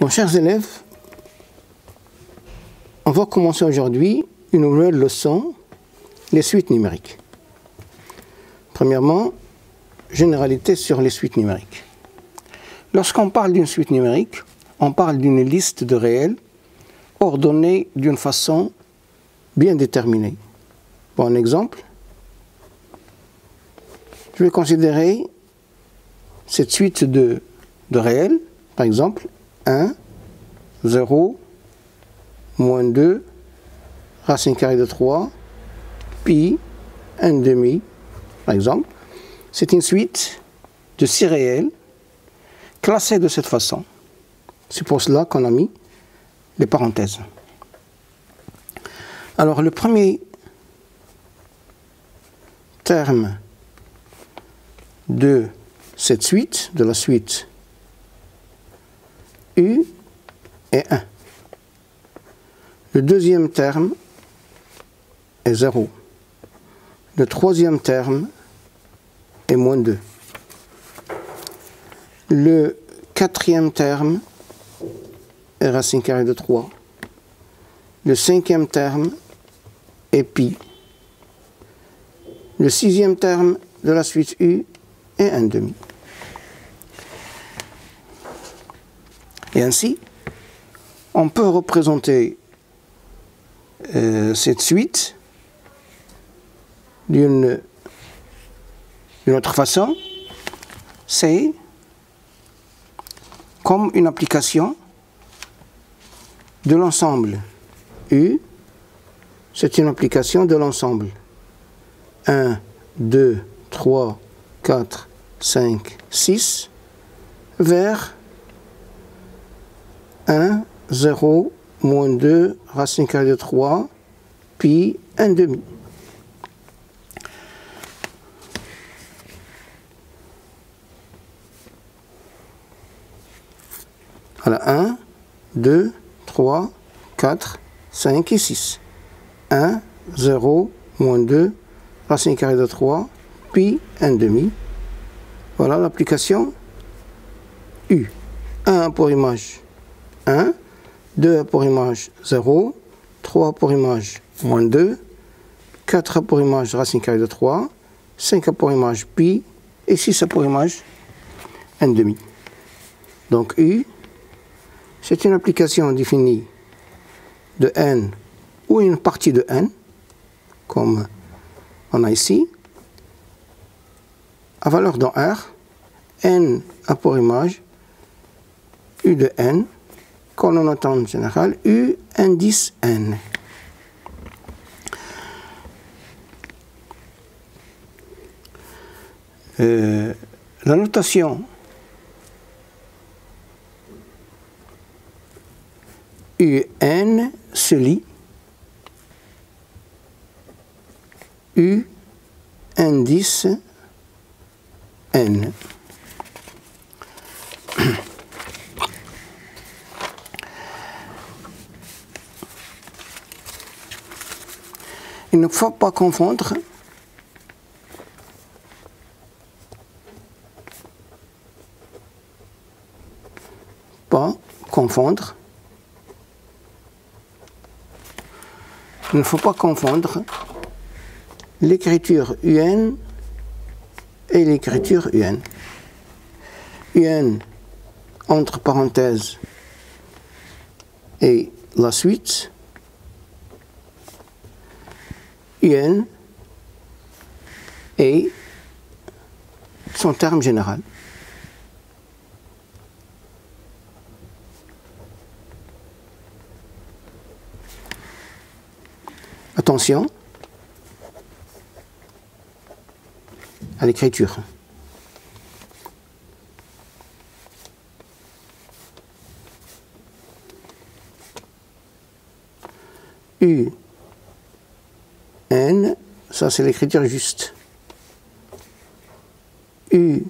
Bon, chers élèves, on va commencer aujourd'hui une nouvelle leçon, les suites numériques. Premièrement, généralité sur les suites numériques. Lorsqu'on parle d'une suite numérique, on parle d'une liste de réels ordonnée d'une façon bien déterminée. Pour un exemple, je vais considérer cette suite de réels, par exemple, 1, 0, moins 2, racine carrée de 3, pi, 1 demi, par exemple. C'est une suite de 6 réels classés de cette façon. C'est pour cela qu'on a mis les parenthèses. Alors, le premier terme de cette suite, de la suite U, est 1. Le deuxième terme est 0. Le troisième terme est moins 2. Le quatrième terme est racine carrée de 3. Le cinquième terme est pi. Le sixième terme de la suite U est 1 demi. Et ainsi, on peut représenter cette suite d'une autre façon, c'est comme une application de l'ensemble U, c'est une application de l'ensemble 1, 2, 3, 4, 5, 6 vers 1, 0, moins 2, racine carrée de 3, pi, 1 demi. Voilà, 1, 2, 3, 4, 5 et 6. 1, 0, moins 2, racine carrée de 3, pi, 1 demi. Voilà l'application U. 1 pour image 1, 2 pour image 0, 3 pour image moins 2, 4 pour image racine carrée de 3, 5 pour image pi, et 6 pour image 1 demi. Donc U, c'est une application définie de n ou une partie de n, comme on a ici, à valeur dans R, n a pour image U de n, qu'on en entend en général, U indice n. La notation UN se lit U indice n. Il ne faut pas confondre l'écriture UN et l'écriture UN. UN, entre parenthèses, et la suite. UN et son terme général. Attention à l'écriture. U, N, ça c'est l'écriture juste. U,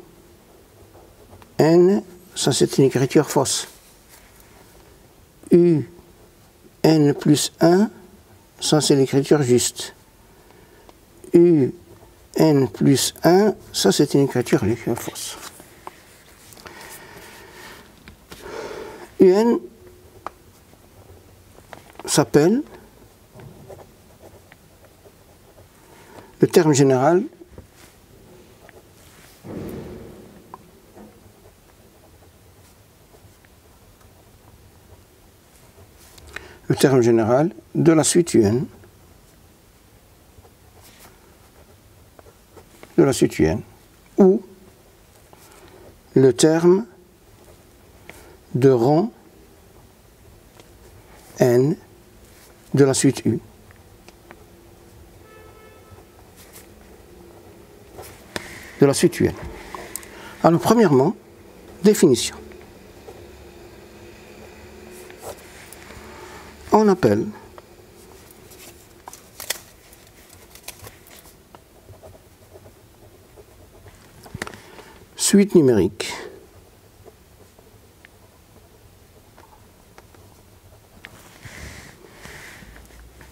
N, ça c'est une écriture fausse. U, N plus 1, ça c'est l'écriture juste. U, N plus 1, ça c'est une écriture fausse. UN s'appelle le terme général de la suite UN, ou le terme de rang N de la suite U. De la suite UN. Alors, premièrement, définition. On appelle suite numérique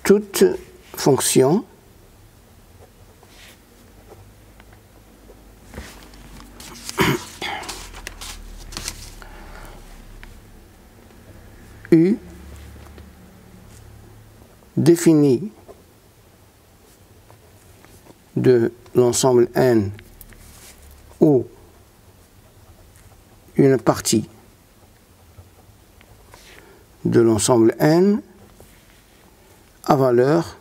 toute fonction U définie de l'ensemble N ou une partie de l'ensemble N à valeur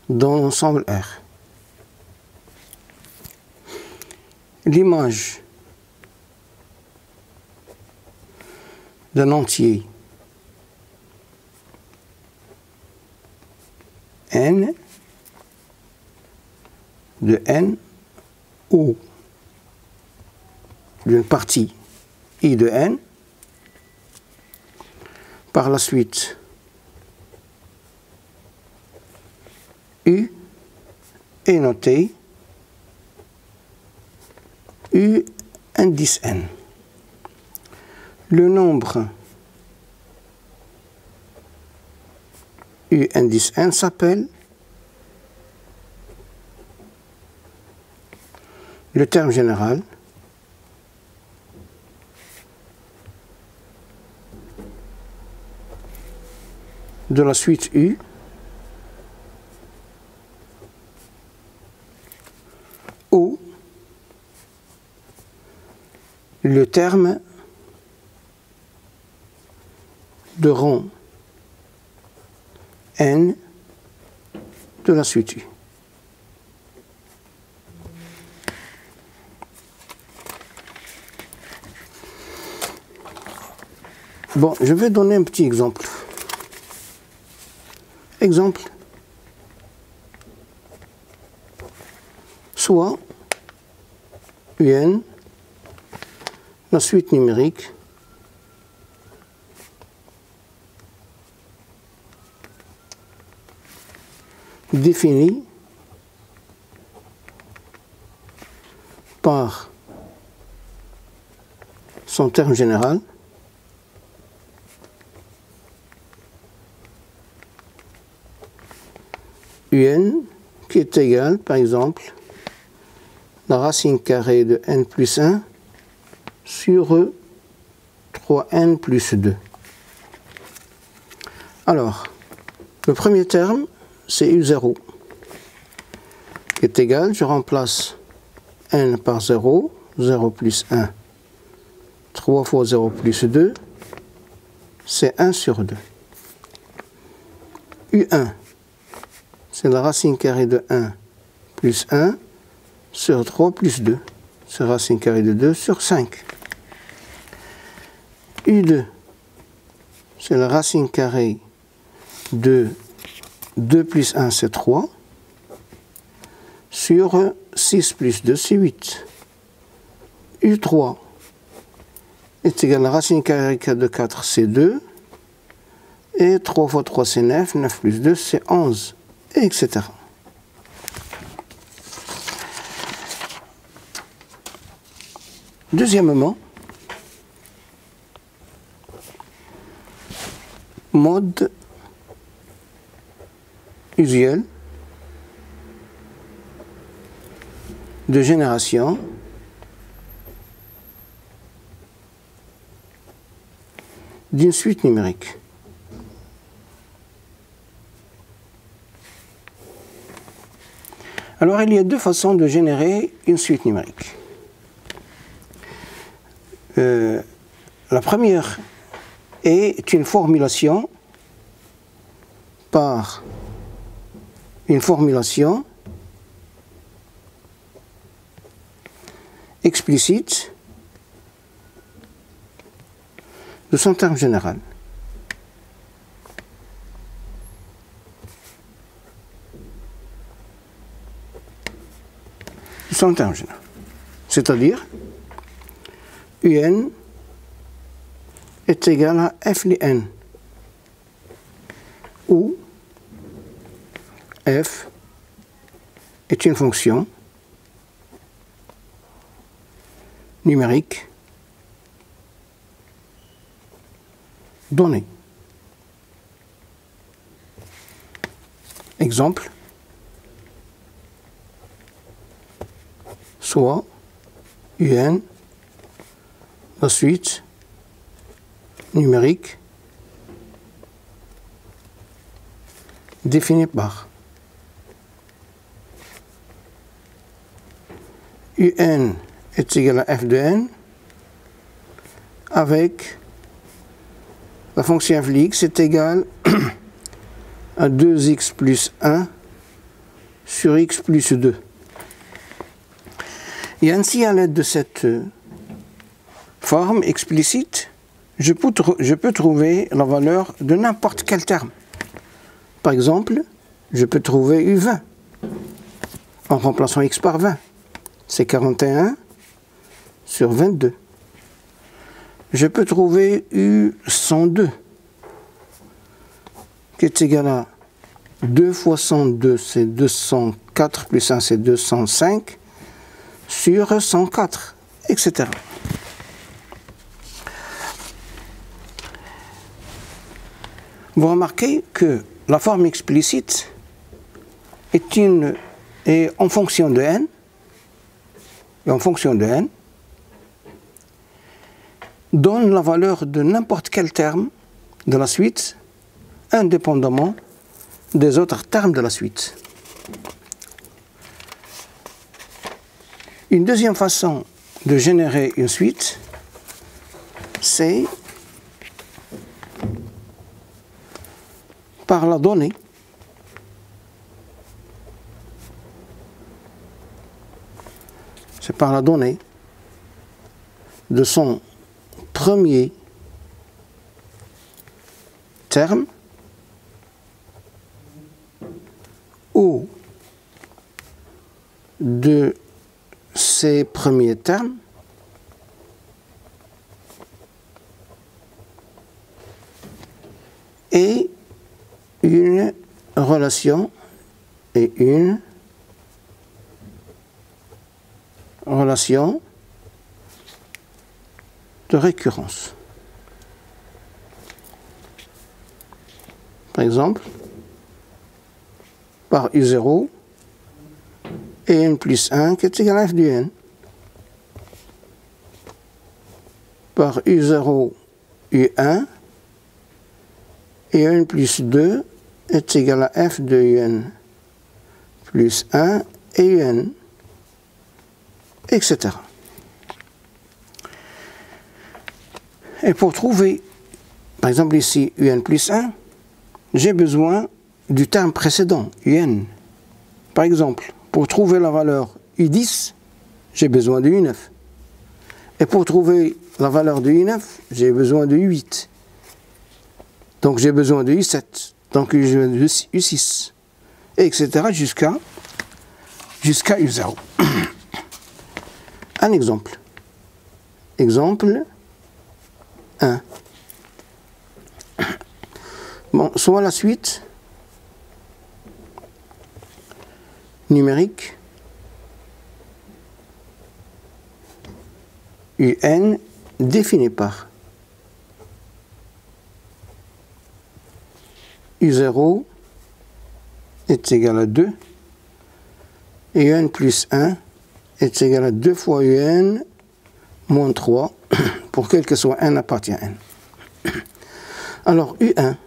dans l'ensemble R. L'image d'un entier N de N ou d'une partie I de N. Par la suite, U est noté U indice N. Le nombre U indice N s'appelle le terme général de la suite U ou le terme de rang N de la suite U. Bon, je vais donner un petit exemple. Exemple, soit UN, la suite numérique, définie par son terme général UN qui est égal, par exemple, la racine carrée de n plus 1 sur 3n plus 2. Alors, le premier terme, c'est U0, qui est égal, je remplace n par 0, 0 plus 1, 3 fois 0 plus 2, c'est 1 sur 2. U1, c'est la racine carrée de 1 plus 1 sur 3 plus 2. C'est racine carrée de 2 sur 5. U2, c'est la racine carrée de 2 plus 1, c'est 3, sur 6 plus 2, c'est 8. U3 est égal à la racine carrée de 4, c'est 2. Et 3 fois 3, c'est 9. 9 plus 2, c'est 11. Etc. Deuxièmement, mode usuel de génération d'une suite numérique. Alors, il y a deux façons de générer une suite numérique. La première est une formulation par une formulation explicite de son terme général. De son terme général. C'est-à-dire, UN est égal à f de n, où f est une fonction numérique donnée. Exemple, soit UN, la suite numérique définie par UN est égal à f de n avec la fonction f de x est égale à 2x plus 1 sur x plus 2. Et ainsi, à l'aide de cette forme explicite, je peux trouver la valeur de n'importe quel terme. Par exemple, je peux trouver U20 en remplaçant x par 20. C'est 41 sur 22. Je peux trouver U102 qui est égal à 2 fois 102, c'est 204 plus 1, c'est 205 sur 104, etc. Vous remarquez que la forme explicite est en fonction de n, et en fonction de n, donne la valeur de n'importe quel terme de la suite, indépendamment des autres termes de la suite. Une deuxième façon de générer une suite, c'est par la donnée de son premier terme ou de ces premiers termes et une relation de récurrence. Par exemple, par U0 et n plus 1 qui est égal à f de n. Par U0, U1 et n plus 2 est égal à f de un plus 1 et un, etc. Et pour trouver, par exemple ici, un plus 1, j'ai besoin du terme précédent, un. Par exemple, pour trouver la valeur U10, j'ai besoin de U9. Et pour trouver la valeur de U9, j'ai besoin de U8. Donc j'ai besoin de U7. Donc j'ai besoin de U6. Etc. jusqu'à U0. Un exemple. Exemple 1. Bon, soit la suite numérique UN définie par U0 est égal à 2 et UN plus 1 est égal à 2 fois UN moins 3 pour quel que soit n appartient à n. Alors, U1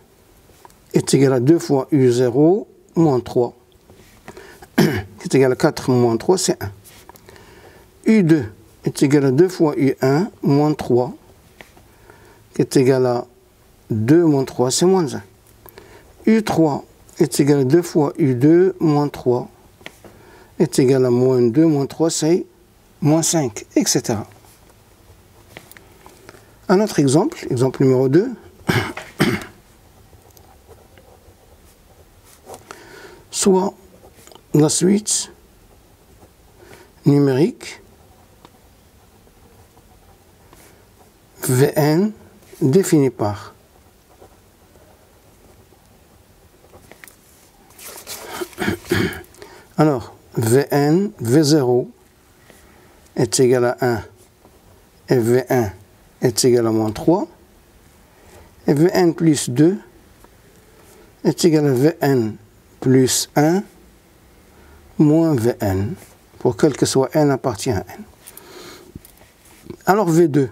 est égal à 2 fois U0 moins 3, qui est égal à 4 moins 3, c'est 1. U2 est égal à 2 fois U1 moins 3, qui est égal à 2 moins 3, c'est moins 1. U3 est égal à 2 fois U2 moins 3, est égal à moins 2 moins 3, c'est moins 5, etc. Un autre exemple, exemple numéro 2. Soit la suite numérique Vn définie par alors Vn, V0 est égal à 1 et V1 est égal à moins 3 et Vn plus 2 est égal à Vn plus 1 moins Vn, pour quel que soit n appartient à n. Alors V2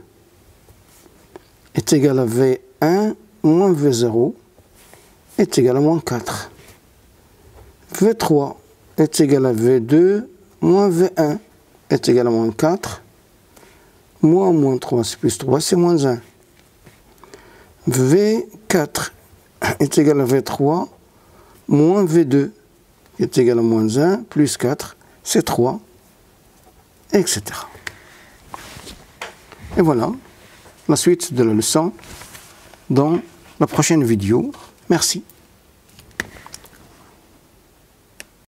est égal à V1 moins V0 est égal à moins 4. V3 est égal à V2 moins V1 est égal à moins 4. Moins 3, c'est plus 3, c'est moins 1. V4 est égal à V3 moins V2 est égal à moins 1, plus 4, c'est 3, etc. Et voilà la suite de la leçon dans la prochaine vidéo. Merci.